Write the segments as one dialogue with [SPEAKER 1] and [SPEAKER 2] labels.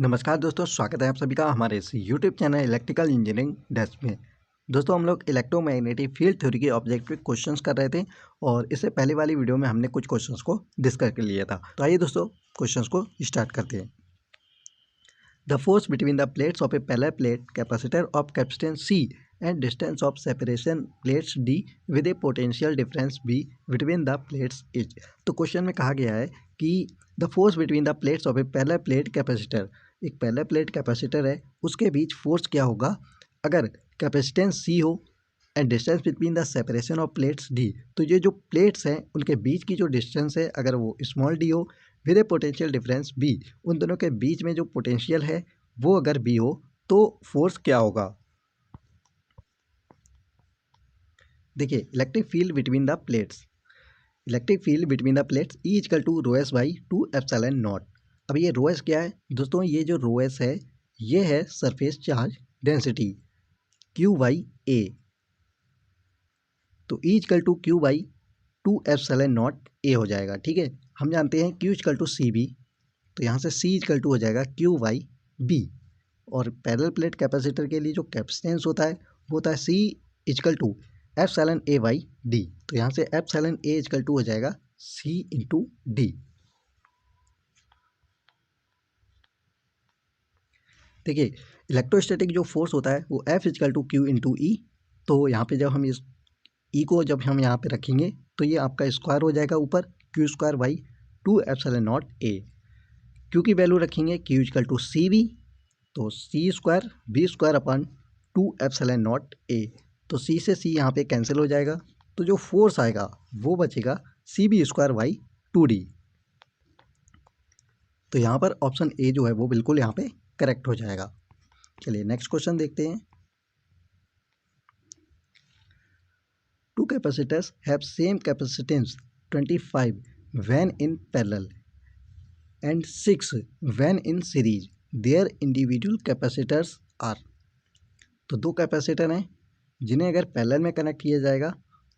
[SPEAKER 1] नमस्कार दोस्तों, स्वागत है आप सभी का हमारे इस YouTube channel electrical engineering desk में। दोस्तों हम लोग इलेक्ट्रोमैग्नेटिक फील्ड थ्योरी के ऑब्जेक्टिव क्वेश्चंस कर रहे थे और इससे पहले वाली वीडियो में हमने कुछ क्वेश्चंस को डिस्कस कर लिया था। तो आइए दोस्तों क्वेश्चंस को स्टार्ट करते हैं। The force between the plates of A parallel plate capacitor of capacitance C and distance of separation plates D with a potential difference B between the plates is। तो क्वेश्चन में कहा गया है कि the force between the plates of A parallel plate capacitor, एक parallel plate capacitor है, उसके बीच force क्या होगा अगर कैपेसिटेंस C हो and distance between the separation of plates D। तो ये जो प्लेट्स हैं उनके बीच की जो डिस्टेंस है अगर वो स्मॉल d हो with A potential difference B, उन दोनों के बीच में जो पोटेंशियल है वो अगर B हो तो फोर्स क्या होगा। देखिए electric field between the plates, electric field between the plates E is equal to rho s by 2 epsilon naught. अब ये रो एस क्या है दोस्तों, ये जो रो एस है ये है surface charge density q by a. तो e is equal to q by 2 epsilon naught a हो जाएगा। ठीक है, हम जानते हैं q equal to c v, तो यहाँ से सी इजकल टू हो जाएगा क्यू बाई बी। और पैरेलल प्लेट कैपेसिटर के लिए जो कैपेसिटेंस होता है वो होता है c equal to epsilon a by d. तो यहाँ से एप्सिलॉन ए इजकल टू हो जाएगा सी इंटू डी। देखिए इलेक्ट्रोस्टैटिक जो फोर्स होता है वो f equal to q into e. तो यहाँ पे जब हम इस ई को जब हम यहाँ पे रखेंगे तो ये आपका स्क्वायर हो जाएगा ऊपर q square by 2 epsilon naught a. Q की वैल्यू रखेंगे q equal to c v, तो c square v square upon 2 epsilon naught a. तो सी से सी यहाँ पे कैंसिल हो जाएगा, तो जो फोर्स आएगा वो बचेगा C B square by 2d। तो यहाँ पर ऑप्शन ए जो है वो बिल्कुल यहाँ पे करेक्ट हो जाएगा। चलिए नेक्स्ट क्वेश्चन देखते हैं। Two capacitors have same capacitance 25 when in parallel and 6 when in series, their individual capacitors are. तो दो कैपेसिटर हैं जिन्हें अगर पैरेलल में कनेक्ट किया जाएगा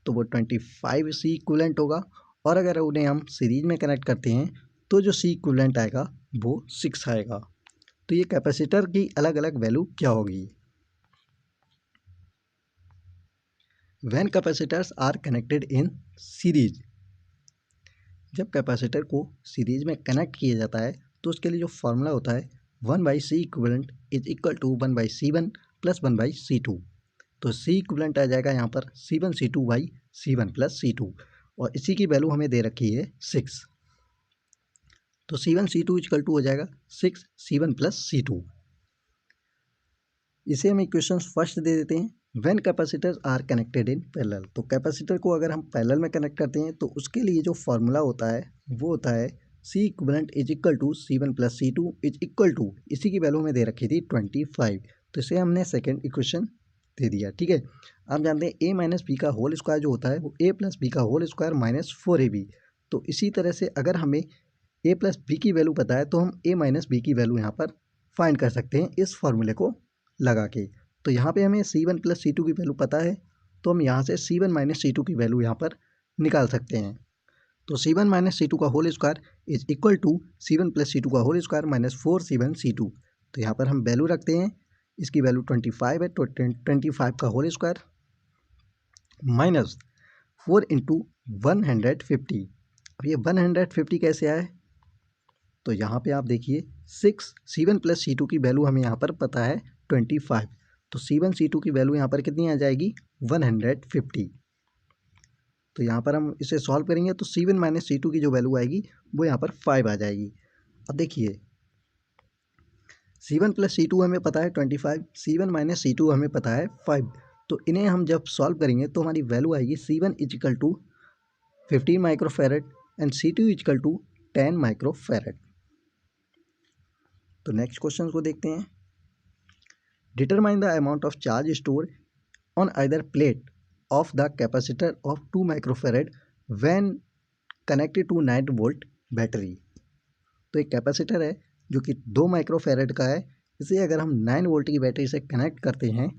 [SPEAKER 1] तो वो 25 सी इक्विवेलेंट होगा, और अगर उन्हें हम सीरीज में कनेक्ट करते हैं तो जो सी इक्विवेलेंट आएगा वो 6 आएगा। तो ये कैपेसिटर की अलग अलग वैल्यू क्या होगी। When capacitors are connected in series, जब कैपेसिटर को सीरीज में कनेक्ट किया जाता है तो उसके लिए जो फॉर्मूला होता है 1/C equivalent is equal to 1/C1 plus 1/C2। तो सी इक्विवेलेंट आ जाएगा यहाँ पर C1C2 by C1 plus C2, और इसी की वैल्यू हमें दे रखी है 6। तो C1C2 इक्वल टू हो जाएगा 6 C1 प्लस C2। इसे हम इक्वेशन फर्स्ट दे देते हैं। When capacitors are connected in parallel, तो कैपेसिटर को अगर हम पैरेलल में कनेक्ट करते हैं तो उसके लिए जो फॉर्मूला होता है वो होता है C equivalent is equal to C1 plus C2 is equal to, इसी की वैल्यू हमें दे रखी थी 25। तो इसे हमने सेकेंड इक्वेशन दे दिया। ठीक है, आप जानते हैं ए माइनस बी का होल स्क्वायर जो होता है वो ए प्लस बी का होल स्क्वायर माइनस 4ab। तो इसी तरह से अगर हमें ए प्लस बी की वैल्यू पता है तो हम ए माइनस बी की वैल्यू यहाँ पर फाइंड कर सकते हैं इस फॉर्मूले को लगा के। तो यहाँ पे हमें C1 प्लस C2 की वैल्यू पता है, तो हम यहाँ से C1 माइनस C2 की वैल्यू यहाँ पर निकाल सकते हैं। तो C1 माइनस C2 का whole square is equal to C1 plus C2 का whole square minus 4C1 C2। तो यहाँ पर हम वैल्यू रखते हैं, इसकी वैल्यू 25 है, तो 25 का होल स्क्वायर माइनस 4 इंटू 150। अब ये 150 कैसे आए, तो यहाँ पे आप देखिए 6 C1 प्लस C2 की वैल्यू हमें यहाँ पर पता है 25, तो C1 C2 की वैल्यू यहाँ पर कितनी आ जाएगी 150। तो यहाँ पर हम इसे सॉल्व करेंगे तो C1 माइनस C2 की जो वैल्यू आएगी वो यहाँ पर 5 आ जाएगी। अब देखिए C1 प्लस C2 हमें पता है 25, C1 माइनस C2 हमें पता है 5। तो इन्हें हम जब सॉल्व करेंगे तो हमारी वैल्यू आएगी C1 is equal to 15 microfarad and C2 is equal to 10 microfarad. तो नेक्स्ट क्वेश्चन को देखते हैं। Determine the amount of charge store on either plate of the capacitor of 2 microfarad when connected to 9 volt battery. तो एक capacitor है जो कि 2 microfarad का है, इसे अगर हम 9 वोल्ट की बैटरी से कनेक्ट करते हैं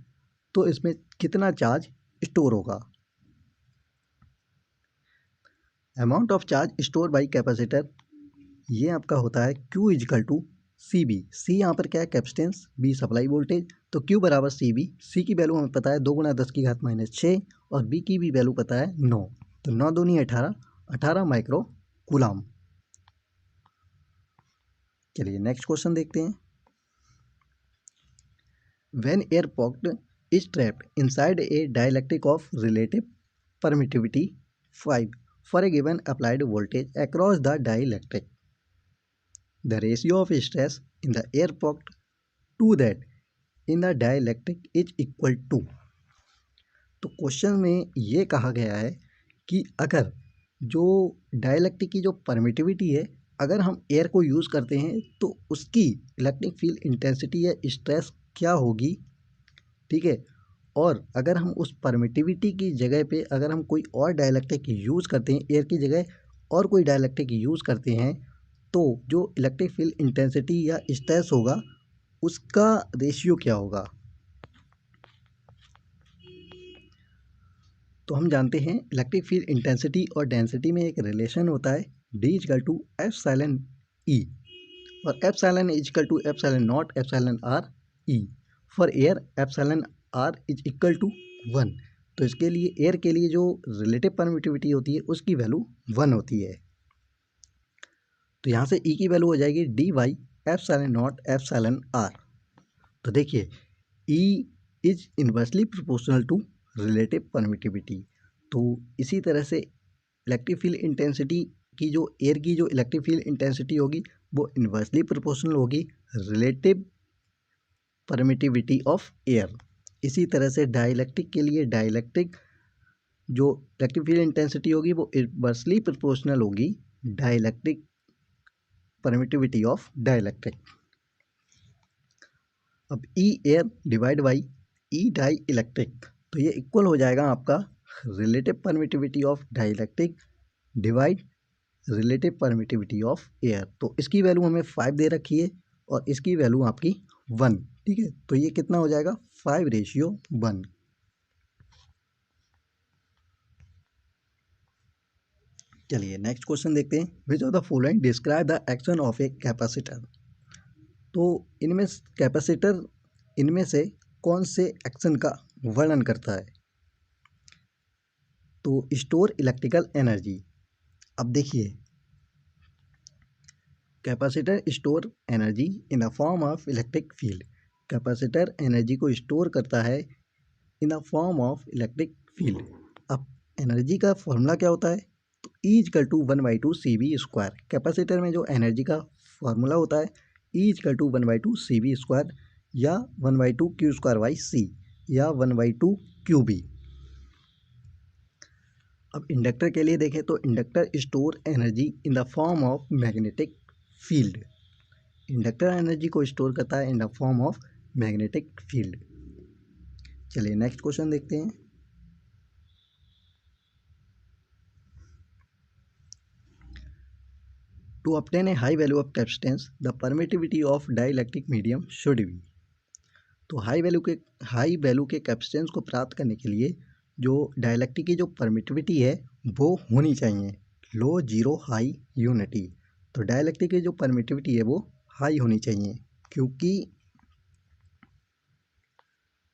[SPEAKER 1] तो इसमें कितना चार्ज स्टोर होगा। Amount of charge store by capacitor ये आपका होता है Q equal to c v, c यहाँ पर क्या है कैपेसिटेंस, बी सप्लाई वोल्टेज, तो क्यू बराबर सी बी, सी की वैल्यू हमें पता है 2 × 10⁻⁶ और बी की भी वैल्यू पता है 9, तो 9 दूनी 18, 18 माइक्रो कूलाम। चलिए नेक्स्ट क्वेश्चन देखते हैं। When air pocket is trapped inside a dielectric of relative permittivity 5 for a given applied voltage across the dielectric, the ratio of stress in the air pocket to that in the dielectric is equal to। तो question में ये कहा गया है कि अगर जो dielectric की जो परमिटिविटी है, अगर हम एयर को यूज़ करते हैं तो उसकी इलेक्ट्रिक फील्ड इंटेंसिटी या स्ट्रेस क्या होगी, ठीक है। और अगर हम उस परमिटिविटी की जगह पे अगर हम कोई और डाइलेक्ट्रिक यूज़ करते हैं, एयर की जगह और कोई डाइलेक्ट्रिक यूज़ करते हैं, तो जो इलेक्ट्रिक फील्ड इंटेंसिटी या स्ट्रेस होगा उसका रेशियो क्या होगा। तो हम जानते हैं इलेक्ट्रिक फील्ड इंटेंसिटी और डेंसिटी में एक रिलेशन होता है D=εE और ε=εr E। For air εr=1। तो इसके लिए एयर के लिए जो रिलेटिव परमिटिविटी होती है उसकी वैल्यू 1 होती है। तो यहाँ से E की वैल्यू हो जाएगी dy∈0εr। तो देखिए E is inversely proportional to relative permittivity. तो इसी तरह से इलेक्ट्रिक फील्ड इंटेंसिटी की जो एयर की जो इलेक्ट्रिक फील्ड इंटेंसिटी होगी वो इन्वर्सली प्रोपोर्शनल होगी रिलेटिव परमिटिविटी ऑफ एयर। इसी तरह से डाइलेक्ट्रिक के लिए डाइलेक्ट्रिक जो इलेक्ट्रिक फील्ड इंटेंसिटी होगी वो इन्वर्सली प्रोपोर्शनल होगी डाइलेक्ट्रिक परमिटिविटी ऑफ डाइलेक्ट्रिक। अब e air divide by e dielectric, तो ये इक्वल हो जाएगा आपका relative permittivity of dielectric divide relative permittivity of air. तो इसकी वैल्यू हमें 5 दे रखी है और इसकी वैल्यू आपकी 1, ठीक है। तो ये कितना हो जाएगा 5:1। चलिए नेक्स्ट क्वेश्चन देखते हैं। Which of the following describe the action of a capacitor. तो इनमें कैपेसिटर इनमें से कौन से एक्शन का वर्णन करता है। तो स्टोर इलेक्ट्रिकल एनर्जी। अब देखिए capacitor store energy in the form of electric field. Capacitor energy को स्टोर करता है in the form of electric field. अब एनर्जी का फॉर्मूला क्या होता है, तो E=1/2 CV²। कैपेसिटर में जो एनर्जी का फॉर्मूला होता है E=1/2 CV² या 1/2 Q²/C या 1/2 QB। अब इंडक्टर के लिए देखें तो inductor store energy in the form of magnetic field. Inductor energy को स्टोर करता है in the form of magnetic field. चलिए नेक्स्ट क्वेश्चन देखते हैं। To obtain a high value of capacitance the permittivity of dielectric medium should be. तो high value के capacitance को प्राप्त करने के लिए जो डाइलेक्ट्रिक की जो परमिटिविटी है वो होनी चाहिए लो, जीरो, हाई, यूनिटी। तो डाइलेक्ट्रिक की जो परमिटिविटी है वो हाई होनी चाहिए, क्योंकि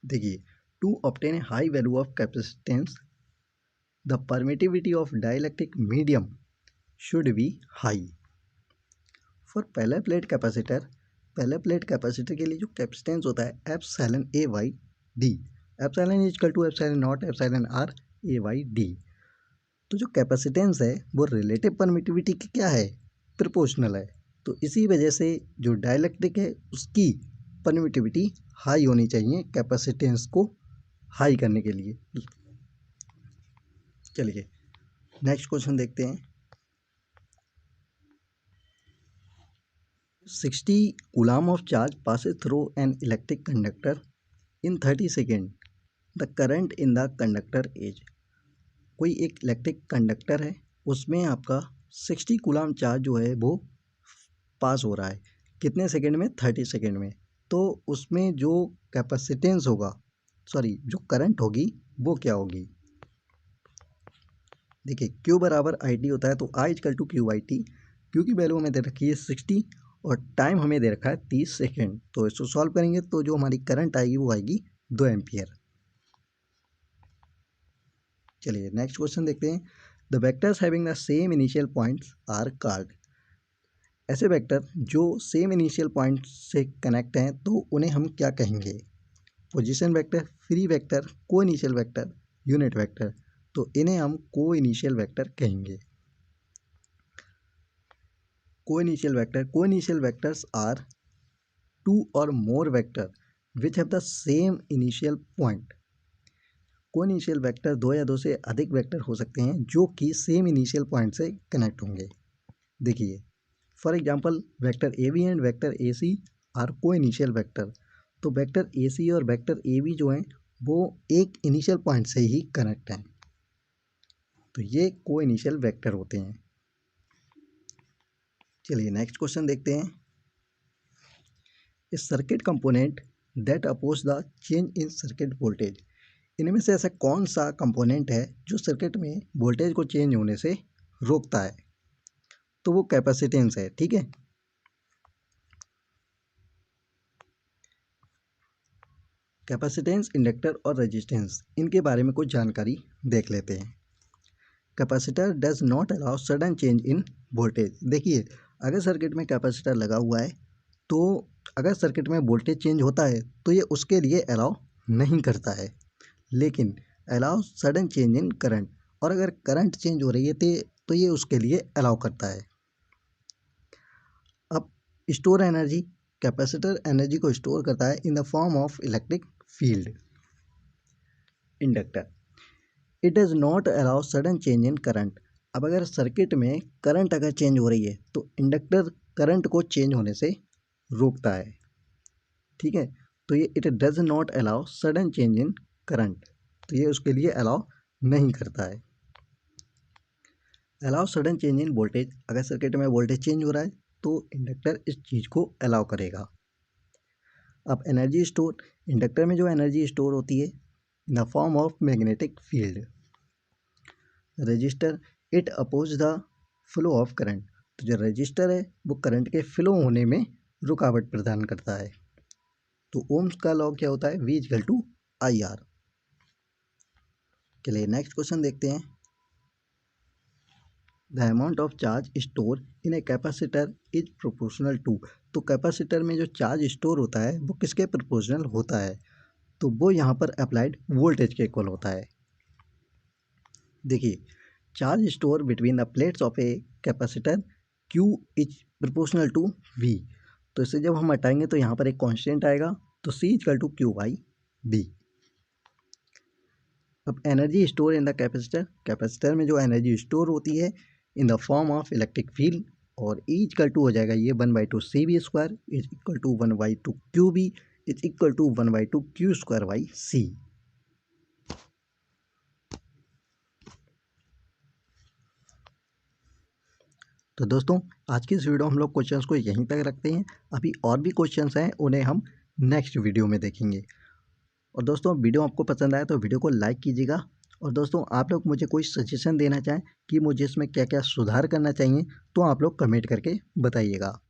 [SPEAKER 1] देखिए to obtain a high value of capacitance the permittivity of dielectric medium should be high. For parallel plate capacitor के लिए जो कैपेसिटेंस होता है εA/d, ε=0 तो जो कैपेसिटेंस है वो रिलेटिव परमिटिविटी की क्या है, प्रोपोर्शनल है। तो इसी वजह से जो डाइलेक्ट्रिक है उसकी परमिटिविटी हाई होनी चाहिए कैपेसिटेंस को हाई करने के लिए। चलिए नेक्स्ट क्वेश्चन देखते हैं। 60 coulomb of charge passes through an electric conductor in 30 seconds. The current in the conductor is। कोई एक इलेक्ट्रिक कंडक्टर है उसमें आपका 60 कूलम चार्ज जो है वो पास हो रहा है कितने सेकंड में, 30 सेकंड में। तो उसमें जो कैपेसिटेंस होगा जो करंट होगी वो क्या होगी। देखिए Q = IT होता है, तो I = Q/T। Q की वैल्यू हमें दे रखी है 60 और टाइम हमें दे रखा है 30 सेकेंड। तो इसको सॉल्व करेंगे तो जो हमारी करंट आएगी वो आएगी 2 एम्पियर। चलिए नेक्स्ट क्वेश्चन देखते हैं। The vectors having the same initial points are called. ऐसे वेक्टर जो सेम इनिशियल पॉइंट से कनेक्ट हैं तो उन्हें हम क्या कहेंगे? पोजीशन वेक्टर, फ्री वेक्टर, को इनिशियल वेक्टर, यूनिट वेक्टर। तो इन्हें हम को इनिशियल वेक्टर कहेंगे। को इनिशियल वेक्टर्स आर टू और more vector which have the same initial point. को इनिशियल वेक्टर दो या दो से अधिक वेक्टर हो सकते हैं जो कि सेम इनिशियल पॉइंट से कनेक्ट होंगे। देखिए for example vector A B and vector A C are को इनिशियल वेक्टर। तो वेक्टर ए सी और वेक्टर ए बी जो हैं वो एक इनिशियल पॉइंट से ही कनेक्ट हैं, तो ये को इनिशियल वेक्टर होते हैं। चलिए नेक्स्ट क्वेश्चन देखते हैं। इस circuit component that oppose the change in circuit voltage. इनमें से ऐसा कौन सा कंपोनेंट है जो सर्किट में वोल्टेज को चेंज होने से रोकता है? तो वो कैपेसिटेंस है। ठीक है, कैपेसिटेंस, इंडक्टर और रेजिस्टेंस, इनके बारे में कुछ जानकारी देख लेते हैं। Capacitor does not allow sudden change in voltage. देखिए अगर सर्किट में कैपेसिटर लगा हुआ है तो अगर सर्किट में वोल्टेज चेंज होता है तो ये उसके लिए अलाउ नहीं करता है, लेकिन allow sudden change in current. और अगर करंट चेंज हो रही है तो ये उसके लिए अलाउ करता है। अब स्टोर एनर्जी, कैपेसिटर एनर्जी को स्टोर करता है in the form of electric field. Inductor it does not allow sudden change in current. अब अगर सर्किट में करंट अगर चेंज हो रही है तो इंडक्टर करंट को चेंज होने से रोकता है। ठीक है, तो ये it does not allow sudden change in current, तो ये उसके लिए अलाउ नहीं करता है। Allow sudden change in voltage, अगर सर्किट में वोल्टेज चेंज हो रहा है तो इंडक्टर इस चीज़ को अलाउ करेगा। अब एनर्जी स्टोर, इंडक्टर में जो एनर्जी स्टोर होती है in the form of magnetic field. Resistor it oppose the flow of current, तो जो रजिस्टर है वो करंट के फ्लो होने में रुकावट प्रदान करता है। तो ओम्स का लॉ क्या होता है? V equal to I R. चलिए नेक्स्ट क्वेश्चन देखते हैं। The amount of charge store in a capacitor is proportional to. तो कैपेसिटर में जो चार्ज स्टोर होता है वो किसके प्रोपोर्शनल होता है? तो वो यहाँ पर अप्लाइड वोल्टेज के इक्वल होता है। देखिए charge store between the plates of a capacitor Q is proportional to V। तो इसे जब हम हटाएंगे तो यहाँ पर एक कांस्टेंट आएगा, तो C equal to Q by B। अब energy store in the capacitor, capacitor में जो एनर्जी स्टोर होती है in the form of electric field, और E इक्वल टू हो जाएगा ये 1/2 CV² is equal to 1/2 QB is equal to 1/2 Q² by C। तो दोस्तों आज की इस वीडियो हम लोग क्वेश्चंस को यहीं तक रखते हैं। अभी और भी क्वेश्चंस हैं, उन्हें हम नेक्स्ट वीडियो में देखेंगे। और दोस्तों वीडियो आपको पसंद आया तो वीडियो को लाइक कीजिएगा। और दोस्तों आप लोग मुझे कोई सजेशन देना चाहें कि मुझे इसमें क्या क्या सुधार करना चाहिए तो आप लोग कमेंट करके बताइएगा।